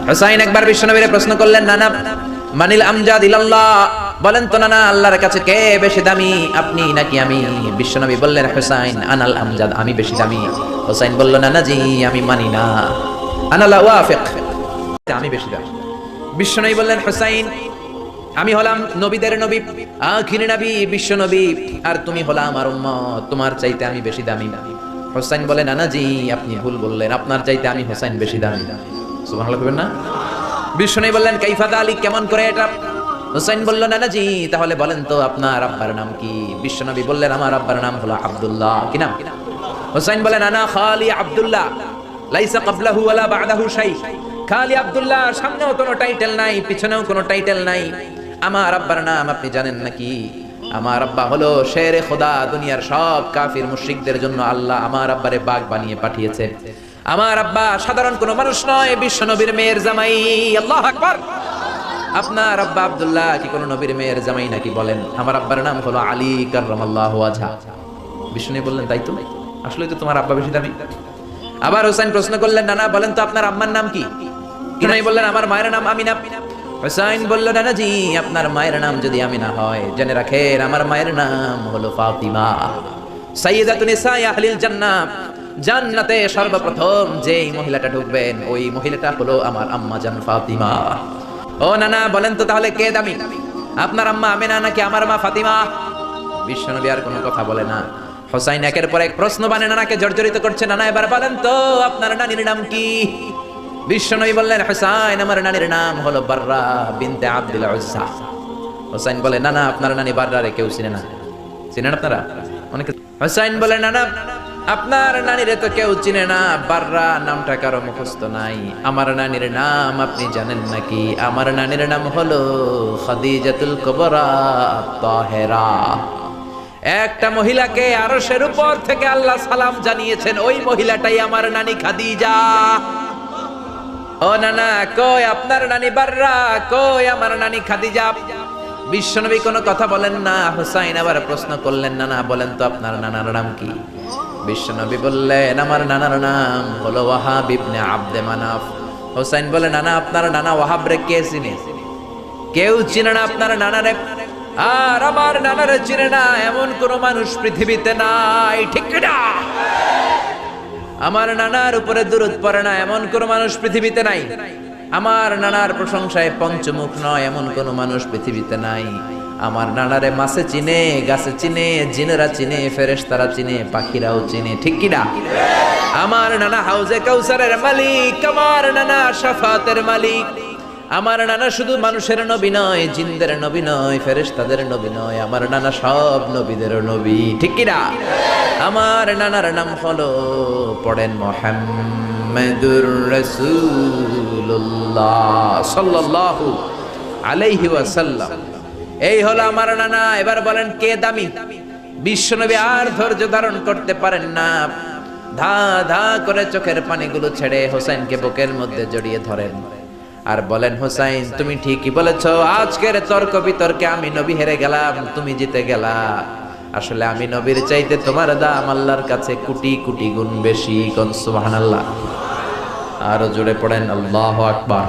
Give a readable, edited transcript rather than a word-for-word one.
হুসাইন একবার বিশ্বনবীরে প্রশ্ন করলেন, নানা মানিল আমজাদ ইলাল্লাহ, বলেন তো নানা আল্লাহর কাছে কে বেশি দামি, আপনি নাকি আমি? বিশ্বনবী বললেন, হুসাইন আনাল আমজাদ, আমি বেশি দামি। হুসাইন বলল, নানা জি আমি মানি না, আনা লা ওয়াফিক, আমি বেশি দামি। বিশ্বনবী বললেন, হুসাইন আমি হলাম নবীদের নবী, আখির নবী বিশ্ব নবী, আর তুমি হলা আমার উম্মত, তোমার চাইতে আমি বেশি দামি না। হুসাইন বলে, নানা জি আপনি ভুল বললেন, আপনার চাইতে আমি হুসাইন বেশি দামি। সুবহানাল্লাহ বলবেন না? বিষ্ণু বললেন, কাইফা যালিক, কেমন করে এটা? হুসাইন বলল, নানা জি তাহলে বলেন তো আপনার আব্বার নাম কি? বিশ্বনবী বললেন, আমার আব্বার নাম হলো আব্দুল্লাহ। কি নাম? হুসাইন বলেন, আনা খালি আব্দুল্লাহ, লাইসা ক্বাবলাহু ওয়ালা বা'দাহু শাই। খালি আব্দুল্লাহ, সামনেও কোনো টাইটেল নাই, পিছনেও কোনো টাইটেল নাই। আমার আব্বার নাম আপনি জানেন নাকি? আমার আব্বা হলো শেরে খোদা, দুনিয়ার সব কাফির মুশরিকদের জন্য আল্লাহ আমার আব্বারে বাগ বানিয়ে পাঠিয়েছে। আমার আব্বা সাধারণ কোনো মানুষ নয়, বিশ্ব নবীর মেয়ের জামাই। আল্লাহু আকবার। আপনার আব্বা আব্দুল্লাহ কি কোনো নবীর মেয়ের জামাই নাকি? বলেন, আমার আব্বার নাম হলো আলী কাররামাল্লাহু ওয়াজহা। বিষ্ণু বললেন, তাই তো, আসলে তো তোমার আব্বা বেশি দামি। আবার হুসাইন প্রশ্ন করলেন, নানা বলেন তো আপনার আম্মার নাম কি? কিনাই বললেন, আমার মায়ের নাম আমিনা। হুসাইন বলল, নানা জি আপনার মায়ের নাম যদি আমিনা হয়, জেনে রাখেন আমার মায়ের নাম হলো ফাতিমা, সাইয়্যিদাতুন নিসাই আহলিল জান্নাহ। জান্নাতে সর্বপ্রথম যেই মহিলাটা ঢুকবেন, ওই মহিলাটা হলো আমার আম্মা জান ফাতিমা। ও নানা বলেন তো তাহলে কে দামি, আপনার আম্মা আমিনা নাকি আমার মা ফাতিমা? বিশ্বনবী আর কোনো কথা বলে না। হুসাইন একের পর এক প্রশ্ন বানে নানাকে জর্জরিত করছে, নানা এবার বলেন তো আপনার নানির নাম কি? বিশ্বনবী বললেন, হুসাইন আমার নানির নাম হলো বাররা বিনতে আব্দুল উজ্জা। হুসাইন বলে, নানা আপনার নানি বাররারে কেউ চিনে না, চিনেন আপনারা? অনেকে। হুসাইন বলে, নানা আপনার নানিরে তো কেউ চিনে না, বাররা নামটা কারো মুখস্থ নাই। আমার নানির নাম আপনি জানেন নাকি? আমার নানির নাম হলো খাদিজাতুল কুবরা তাহেরা। একটা মহিলাকে আরশের উপর থেকে আল্লাহ সালাম জানিয়েছেন, ওই মহিলাটাই আমার নানি খাদিজা। ও নানা কই আপনার নানি বাররা, কই আমার নানি খাদিজা? বিশ্বনবী কোনো কথা বলেন না। হুসাইন আবার প্রশ্ন করলেন, নানা বলেন তো আপনার নানার নাম কি? বিশ্বনবী বললেন, আমার নানার নাম হলো ওয়াহাব ইবনে আব্দে মানাফ। হুসাইন বলে, নানা আপনার নানা ওয়াহাব রে কে চিনে? কেউ চিনে না আপনার নানারে, আর আমার নানারে চিনে না এমন কোন মানুষ পৃথিবীতে নাই, ঠিক না? আমার নানার উপরে দুরূদ পড়ে না এমন কোন মানুষ পৃথিবীতে নাই। আমার নানার প্রশংসায় পঞ্চমুখ নয় এমন কোন মানুষ পৃথিবীতে নাই। আমার নানারে মাছে চিনে, গাছে চিনে, জিনেরা চিনে, ফেরেশতারা চিনে, পাখিরাও চিনে, ঠিক কি না? আমার নানা হাউজে কাউসারের মালিক, আমার নানা শাফাতের মালিক। আমার নানা শুধু মানুষের নবী নয়, জিনদের নবী নয়, ফেরেশতাদের নবী নয়, আমার নানা সব নবীদের নবী, ঠিক কি না? আমার নানার নাম হলো, পড়েন, মুহাম্মাদুর রাসূলুল্লাহ সাল্লাল্লাহু আলাইহি ওয়াসাল্লাম। এই হলো আমার নানা। এবার বলেন কে দামি? বিশ্বনবী আর ধৈর্য ধারণ করতে পারেন না, ধা ধা করে চোখের পানিগুলো ছেড়ে হোসেনকে বুকের মধ্যে জড়িয়ে ধরেন আর বলেন, হোসাইন তুমি ঠিকই বলেছ, আজকের তর্ক বিতর্কে আমি নবী হেরে গেলাম, তুমি জিতে গেলা। আসলে আমি নবীর চাইতে তোমার দাম আল্লাহর কাছে কোটি কোটি গুণ বেশি। কোন সুবহানাল্লাহ। আরো জোরে পড়েন, আল্লাহু আকবার।